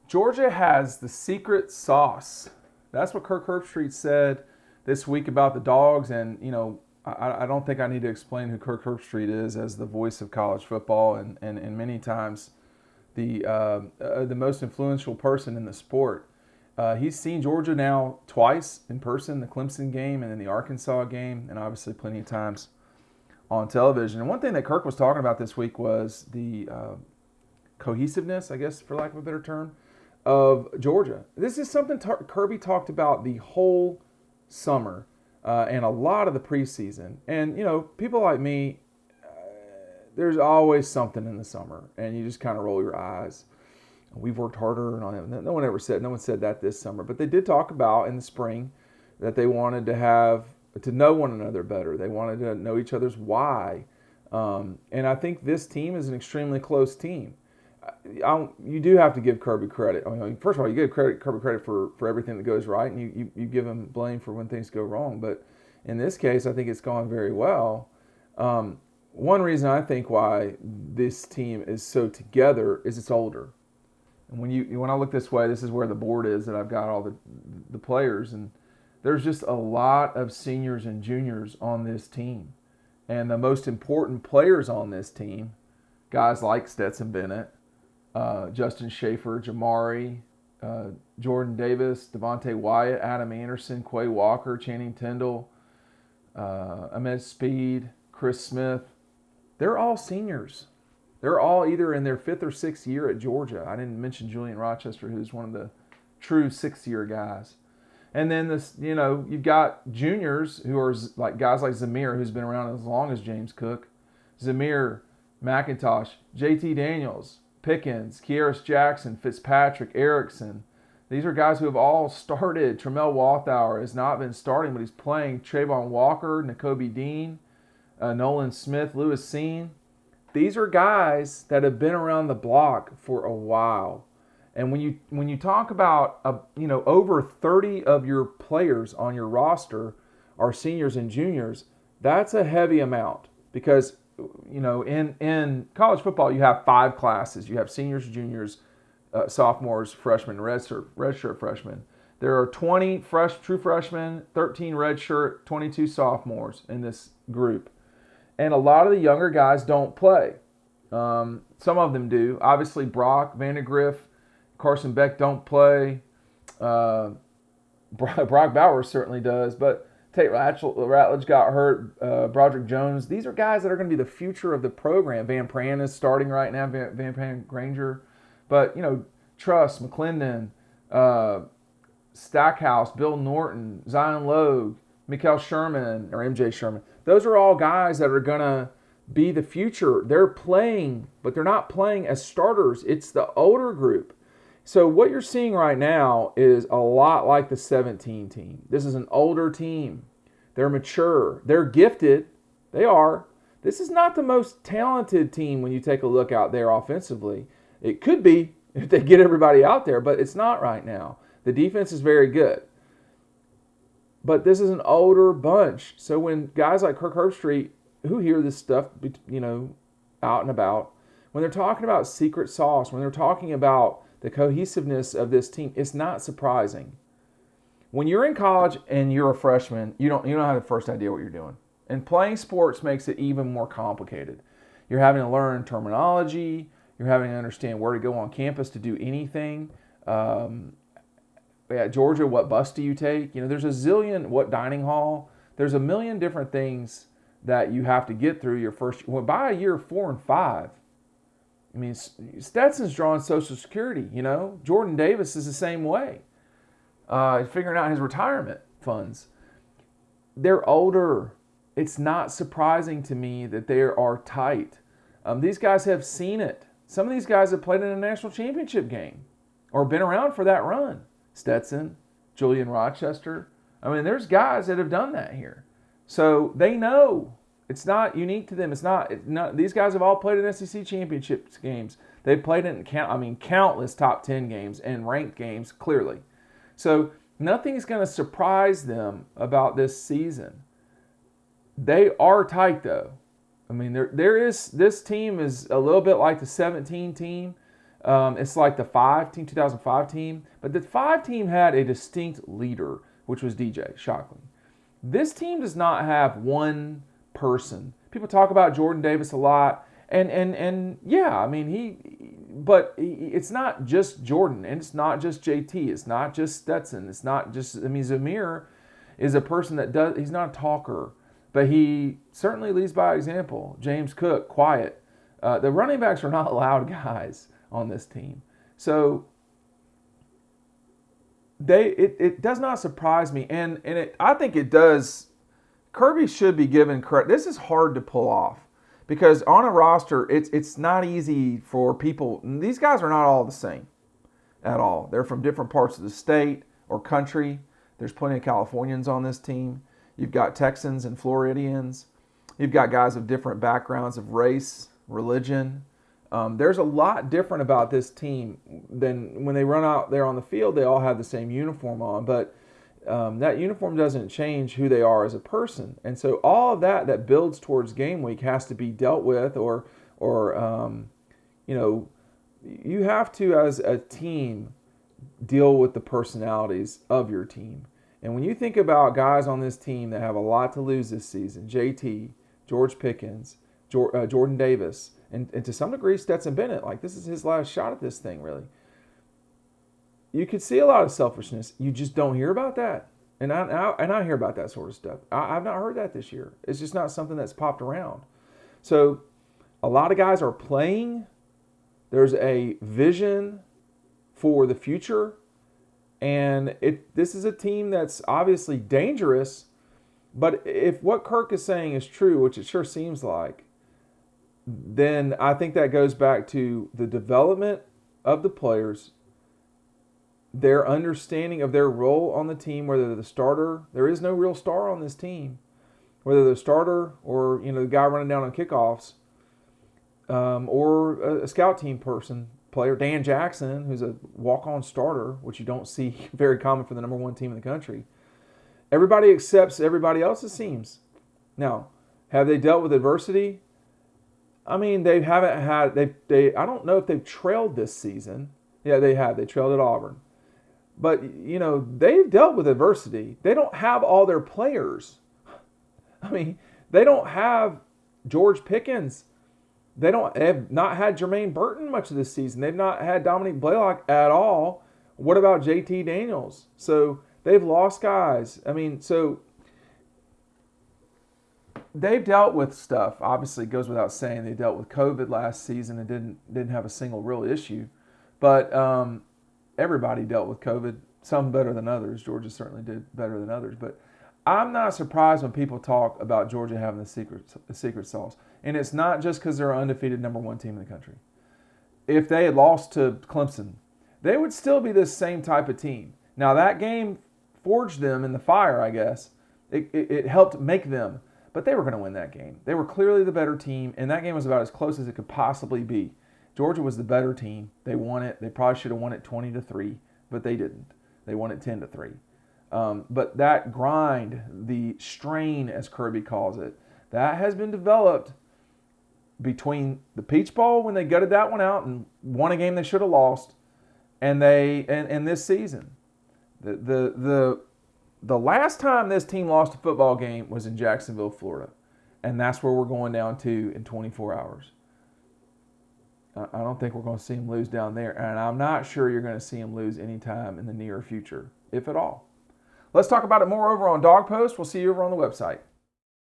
Georgia has the secret sauce. That's what Kirk Herbstreit said this week about the Dogs. And, I don't think I need to explain who Kirk Herbstreit is as the voice of college football and many times the most influential person in the sport. He's seen Georgia now twice in person, the Clemson game and then the Arkansas game, and obviously plenty of times on television. And one thing that Kirk was talking about this week was the cohesiveness, I guess, for lack of a better term, of Georgia. This is something Kirby talked about the whole summer and a lot of the preseason. And, people like me, there's always something in the summer, and you just kind of roll your eyes. We've worked harder, and no one said that this summer. But they did talk about in the spring that they wanted to know one another better. They wanted to know each other's why. And I think this team is an extremely close team. You do have to give Kirby credit. First of all, you give Kirby credit for everything that goes right, and you give him blame for when things go wrong. But in this case, I think it's gone very well. One reason I think why this team is so together is it's older. And when I look this way, this is where the board is that I've got all the players, and there's just a lot of seniors and juniors on this team. And the most important players on this team, guys like Stetson Bennett, Justin Schaefer, Jamari, Jordan Davis, Devontae Wyatt, Adam Anderson, Quay Walker, Channing Tindall, Ahmed Speed, Chris Smith. They're all seniors. They're all either in their 5th or 6th year at Georgia. I didn't mention Julian Rochester, who's one of the true 6th-year guys. And then you've got juniors who are like guys like Zamir, who's been around as long as James Cook, Zamir, McIntosh, J.T. Daniels, Pickens, Kieris Jackson, Fitzpatrick, Erickson. These are guys who have all started. Tramel Walthour has not been starting, but he's playing. Trayvon Walker, Nakobe Dean, Nolan Smith, Lewis Seen. These are guys that have been around the block for a while. And when you talk about over 30 of your players on your roster are seniors and juniors, that's a heavy amount because in college football you have 5 classes. You have seniors, juniors, sophomores, freshmen, redshirt freshmen. There are 20 true freshmen, 13 redshirt, 22 sophomores in this group. And a lot of the younger guys don't play. Some of them do. Obviously, Brock, Vandegrift, Carson Beck don't play. Brock Bowers certainly does. But Tate Ratledge got hurt. Broderick Jones. These are guys that are going to be the future of the program. Van Pran is starting right now. Van Pran Granger. But, Truss, McClendon, Stackhouse, Bill Norton, Zion Logue, Mikael Sherman, or MJ Sherman. Those are all guys that are going to be the future. They're playing, but they're not playing as starters. It's the older group. So what you're seeing right now is a lot like the 17 team. This is an older team. They're mature. They're gifted. They are. This is not the most talented team when you take a look out there offensively. It could be if they get everybody out there, but it's not right now. The defense is very good. But this is an older bunch. So when guys like Kirk Herbstreit, who hear this stuff, out and about, when they're talking about secret sauce, when they're talking about the cohesiveness of this team, it's not surprising. When you're in college and you're a freshman, you don't have the first idea what you're doing. And playing sports makes it even more complicated. You're having to learn terminology. You're having to understand where to go on campus to do anything. At Georgia, what bus do you take? There's a zillion, what dining hall? There's a million different things that you have to get through your first, by year 4 and 5. I mean, Stetson's drawing Social Security, Jordan Davis is the same way. Figuring out his retirement funds. They're older. It's not surprising to me that they are tight. These guys have seen it. Some of these guys have played in a national championship game or been around for that run. Stetson, Julian Rochester. I mean, there's guys that have done that here. So they know. It's not unique to them. It's not. These guys have all played in SEC championship games. They've played in countless top 10 games and ranked games, clearly. So nothing's going to surprise them about this season. They are tight, though. I mean, this team is a little bit like the 17 team. It's like the 2005 team, but the 5 team had a distinct leader, which was DJ Shockley. This team does not have one person. People talk about Jordan Davis a lot, and yeah, I mean but it's not just Jordan, and it's not just JT, it's not just Stetson, it's not just. I mean, Zamir is a person that he's not a talker, but he certainly leads by example. James Cook, quiet. The running backs are not loud guys on this team, so it does not surprise me, and I think it does. Kirby should be given credit. This is hard to pull off because on a roster, it's not easy for people. These guys are not all the same at all. They're from different parts of the state or country. There's plenty of Californians on this team. You've got Texans and Floridians. You've got guys of different backgrounds of race, religion. There's a lot different about this team than when they run out there on the field. They all have the same uniform on, but that uniform doesn't change who they are as a person. And so all of that builds towards game week has to be dealt with, or you have to, as a team, deal with the personalities of your team. And when you think about guys on this team that have a lot to lose this season, JT, George Pickens, Jordan Davis, and to some degree Stetson Bennett, like this is his last shot at this thing, really. You could see a lot of selfishness. You just don't hear about that. And I hear about that sort of stuff. I've not heard that this year. It's just not something that's popped around. So a lot of guys are playing. There's a vision for the future. And this is a team that's obviously dangerous. But if what Kirk is saying is true, which it sure seems like, then I think that goes back to the development of the players, their understanding of their role on the team, whether they're the starter. There is no real star on this team. Whether they're the starter or the guy running down on kickoffs, or a scout team player, Dan Jackson, who's a walk-on starter, which you don't see very common for the number 1 team in the country. Everybody accepts everybody else, it seems. Now, have they dealt with adversity? I mean, they haven't had. I don't know if they've trailed this season. Yeah, they have. They trailed at Auburn. But, they've dealt with adversity. They don't have all their players. I mean, they don't have George Pickens. They have not had Jermaine Burton much of this season. They've not had Dominique Blaylock at all. What about JT Daniels? So they've lost guys. I mean, so they've dealt with stuff. Obviously, it goes without saying. They dealt with COVID last season and didn't have a single real issue. But everybody dealt with COVID, some better than others. Georgia certainly did better than others. But I'm not surprised when people talk about Georgia having the secret sauce. And it's not just because they're an undefeated number 1 team in the country. If they had lost to Clemson, they would still be this same type of team. Now, that game forged them in the fire, I guess. It helped make them. But they were going to win that game. They were clearly the better team, and that game was about as close as it could possibly be. Georgia was the better team. They won it. They probably should have won it 20-3, but they didn't. They won it 10-3. But that grind, the strain, as Kirby calls it, that has been developed between the Peach Bowl when they gutted that one out and won a game they should have lost, and this season. The last time this team lost a football game was in Jacksonville, Florida, and that's where we're going down to in 24 hours. I don't think we're going to see them lose down there, and I'm not sure you're going to see them lose anytime in the near future, if at all. Let's talk about it more over on Dog Post. We'll see you over on the website.